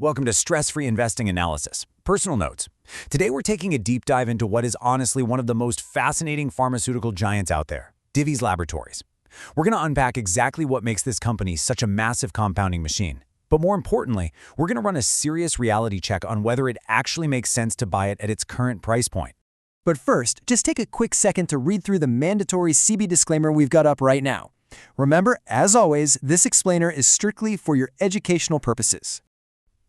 Welcome to Stress-Free Investing Analysis. Personal notes. Today we're taking a deep dive into what is honestly one of the most fascinating pharmaceutical giants out there, Divi's Laboratories. We're going to unpack exactly what makes this company such a massive compounding machine. But more importantly, we're going to run a serious reality check on whether it actually makes sense to buy it at its current price point. But first, just take a quick second to read through the mandatory CB disclaimer we've got up right now. Remember, as always, this explainer is strictly for your educational purposes.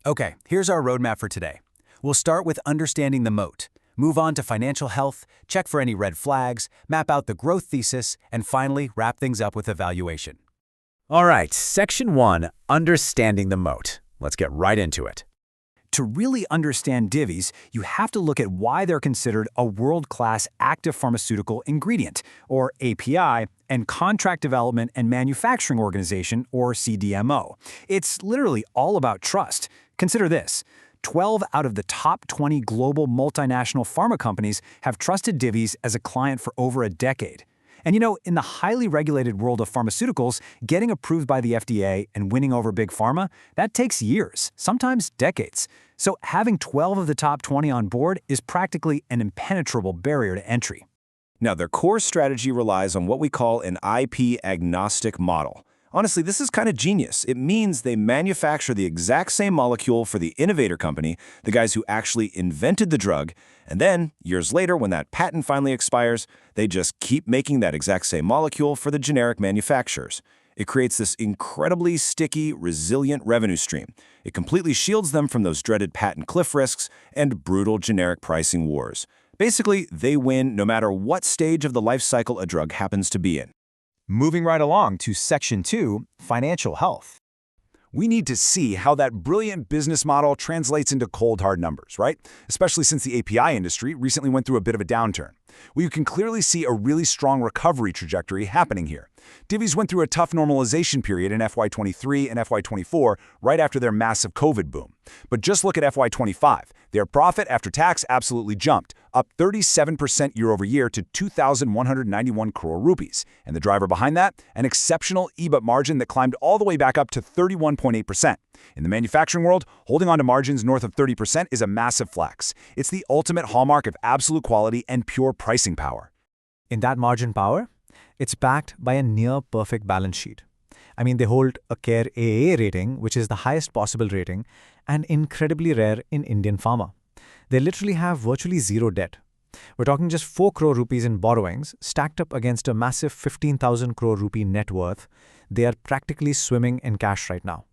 Okay, here's our roadmap for today. We'll start with understanding the moat, move on to financial health, check for any red flags, map out the growth thesis, and finally wrap things up with a valuation. All right, Section 1, Understanding the Moat. Let's get right into it. To really understand Divi's, you have to look at why they're considered a world-class active pharmaceutical ingredient, or API, and contract development and manufacturing organization, or CDMO. It's literally all about trust. Consider this. 12 out of the top 20 global multinational pharma companies have trusted Divi's as a client for over a decade. And in the highly regulated world of pharmaceuticals, getting approved by the FDA and winning over big pharma, that takes years, sometimes decades. So having 12 of the top 20 on board is practically an impenetrable barrier to entry. Now, their core strategy relies on what we call an IP-agnostic model. Honestly, this is kind of genius. It means they manufacture the exact same molecule for the innovator company, the guys who actually invented the drug, and then, years later, when that patent finally expires, they just keep making that exact same molecule for the generic manufacturers. It creates this incredibly sticky, resilient revenue stream. It completely shields them from those dreaded patent cliff risks and brutal generic pricing wars. Basically, they win no matter what stage of the life cycle a drug happens to be in. Moving right along to Section 2, Financial Health. We need to see how that brilliant business model translates into cold, hard numbers, right? Especially since the API industry recently went through a bit of a downturn. Well, you can clearly see a really strong recovery trajectory happening here. Divi's went through a tough normalization period in FY23 and FY24 right after their massive COVID boom. But just look at FY25. Their profit after tax absolutely jumped, up 37% year over year to 2,191 crore rupees. And the driver behind that? An exceptional EBIT margin that climbed all the way back up to 31.8%. In the manufacturing world, holding on to margins north of 30% is a massive flex. It's the ultimate hallmark of absolute quality and pure pricing power. In that margin power, it's backed by a near-perfect balance sheet. They hold a Cr AAA rating, which is the highest possible rating, and incredibly rare in Indian pharma. They literally have virtually zero debt. We're talking just 4 crore rupees in borrowings, stacked up against a massive 15,000 crore rupee net worth. They are practically swimming in cash right now.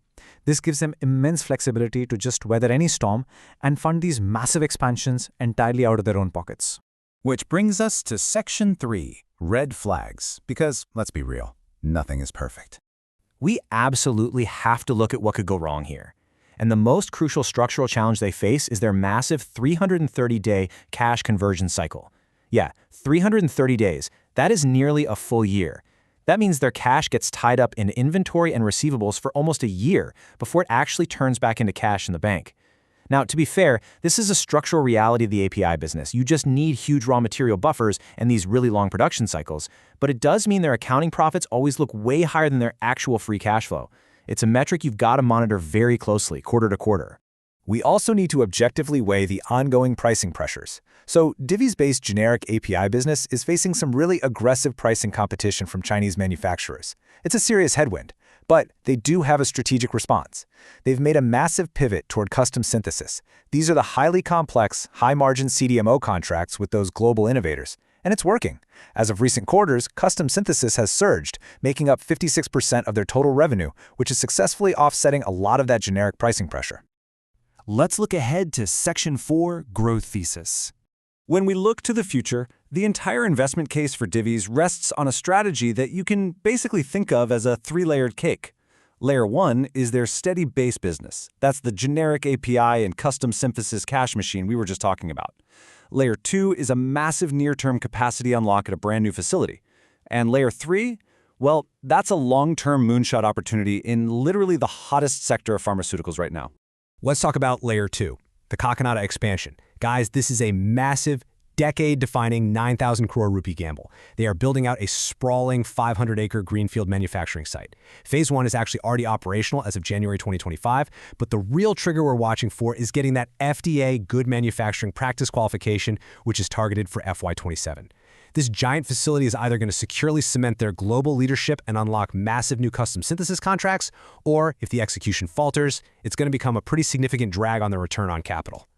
This gives them immense flexibility to just weather any storm and fund these massive expansions entirely out of their own pockets. Which brings us to Section 3, Red Flags. Because, let's be real, nothing is perfect. We absolutely have to look at what could go wrong here. And the most crucial structural challenge they face is their massive 330-day cash conversion cycle. Yeah, 330 days. That is nearly a full year. That means their cash gets tied up in inventory and receivables for almost a year before it actually turns back into cash in the bank. Now, to be fair, this is a structural reality of the API business. You just need huge raw material buffers and these really long production cycles. But it does mean their accounting profits always look way higher than their actual free cash flow. It's a metric you've got to monitor very closely, quarter to quarter. We also need to objectively weigh the ongoing pricing pressures. So, Divi's based generic API business is facing some really aggressive pricing competition from Chinese manufacturers. It's a serious headwind, but they do have a strategic response. They've made a massive pivot toward custom synthesis. These are the highly complex, high-margin CDMO contracts with those global innovators. And it's working. As of recent quarters, custom synthesis has surged, making up 56% of their total revenue, which is successfully offsetting a lot of that generic pricing pressure. Let's look ahead to Section 4, Growth Thesis. When we look to the future, the entire investment case for Divi's rests on a strategy that you can basically think of as a three-layered cake. Layer 1 is their steady base business. That's the generic API and custom synthesis cash machine we were just talking about. Layer 2 is a massive near-term capacity unlock at a brand new facility. And Layer 3, well, that's a long-term moonshot opportunity in literally the hottest sector of pharmaceuticals right now. Let's talk about Layer 2, the Kakinada expansion. Guys, this is a massive, decade-defining 9,000 crore rupee gamble. They are building out a sprawling 500-acre greenfield manufacturing site. Phase 1 is actually already operational as of January 2025, but the real trigger we're watching for is getting that FDA Good Manufacturing Practice qualification, which is targeted for FY27. This giant facility is either going to securely cement their global leadership and unlock massive new custom synthesis contracts, or if the execution falters, it's going to become a pretty significant drag on their return on capital.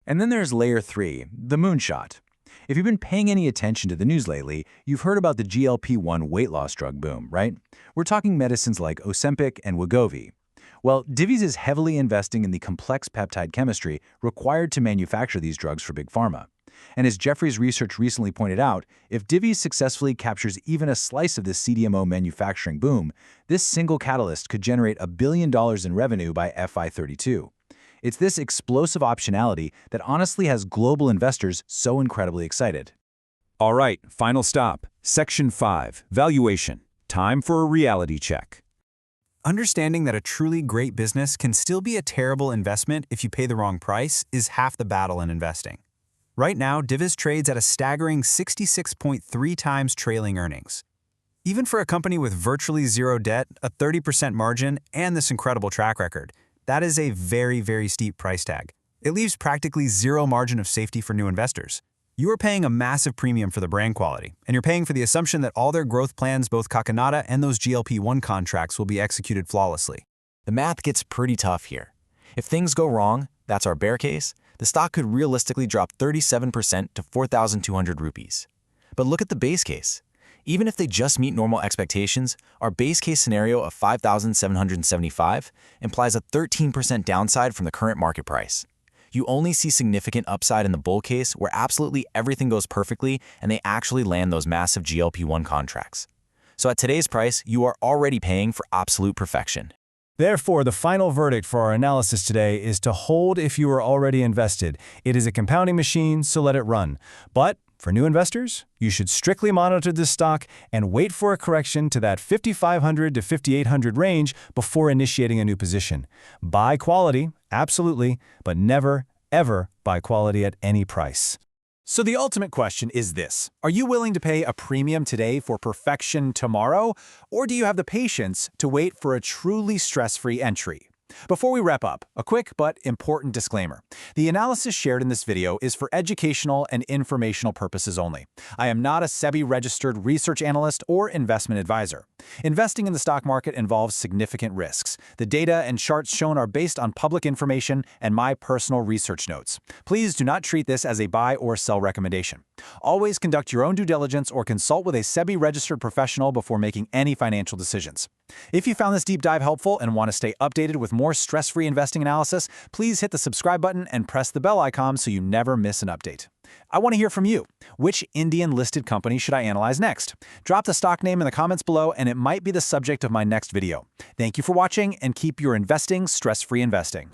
And then there's layer 3, the moonshot. If you've been paying any attention to the news lately, you've heard about the GLP-1 weight loss drug boom, right? We're talking medicines like Ozempic and Wegovy. Well, Divi's is heavily investing in the complex peptide chemistry required to manufacture these drugs for Big Pharma. And as Jeffrey's research recently pointed out, if Divi successfully captures even a slice of this CDMO manufacturing boom, this single catalyst could generate $1 billion in revenue by FY32. It's this explosive optionality that honestly has global investors so incredibly excited. All right, final stop. Section 5, valuation. Time for a reality check. Understanding that a truly great business can still be a terrible investment if you pay the wrong price is half the battle in investing. Right now, Divi's trades at a staggering 66.3 times trailing earnings. Even for a company with virtually zero debt, a 30% margin, and this incredible track record, that is a very, very steep price tag. It leaves practically zero margin of safety for new investors. You are paying a massive premium for the brand quality, and you're paying for the assumption that all their growth plans, both Kakanata and those GLP-1 contracts, will be executed flawlessly. The math gets pretty tough here. If things go wrong, that's our bear case, the stock could realistically drop 37% to 4,200 rupees. But look at the base case. Even if they just meet normal expectations, our base case scenario of 5,775 implies a 13% downside from the current market price. You only see significant upside in the bull case where absolutely everything goes perfectly and they actually land those massive GLP-1 contracts. So at today's price, you are already paying for absolute perfection. Therefore, the final verdict for our analysis today is to hold if you are already invested. It is a compounding machine, so let it run. But for new investors, you should strictly monitor this stock and wait for a correction to that 5,500 to 5,800 range before initiating a new position. Buy quality, absolutely, but never, ever buy quality at any price. So the ultimate question is this. Are you willing to pay a premium today for perfection tomorrow? Or do you have the patience to wait for a truly stress-free entry? Before we wrap up, a quick but important disclaimer. The analysis shared in this video is for educational and informational purposes only. I am not a SEBI-registered research analyst or investment advisor. Investing in the stock market involves significant risks. The data and charts shown are based on public information and my personal research notes. Please do not treat this as a buy or sell recommendation. Always conduct your own due diligence or consult with a SEBI-registered professional before making any financial decisions. If you found this deep dive helpful and want to stay updated with more stress-free investing analysis, please hit the subscribe button and press the bell icon so you never miss an update. I want to hear from you. Which Indian-listed company should I analyze next? Drop the stock name in the comments below and it might be the subject of my next video. Thank you for watching and keep your investing stress-free investing.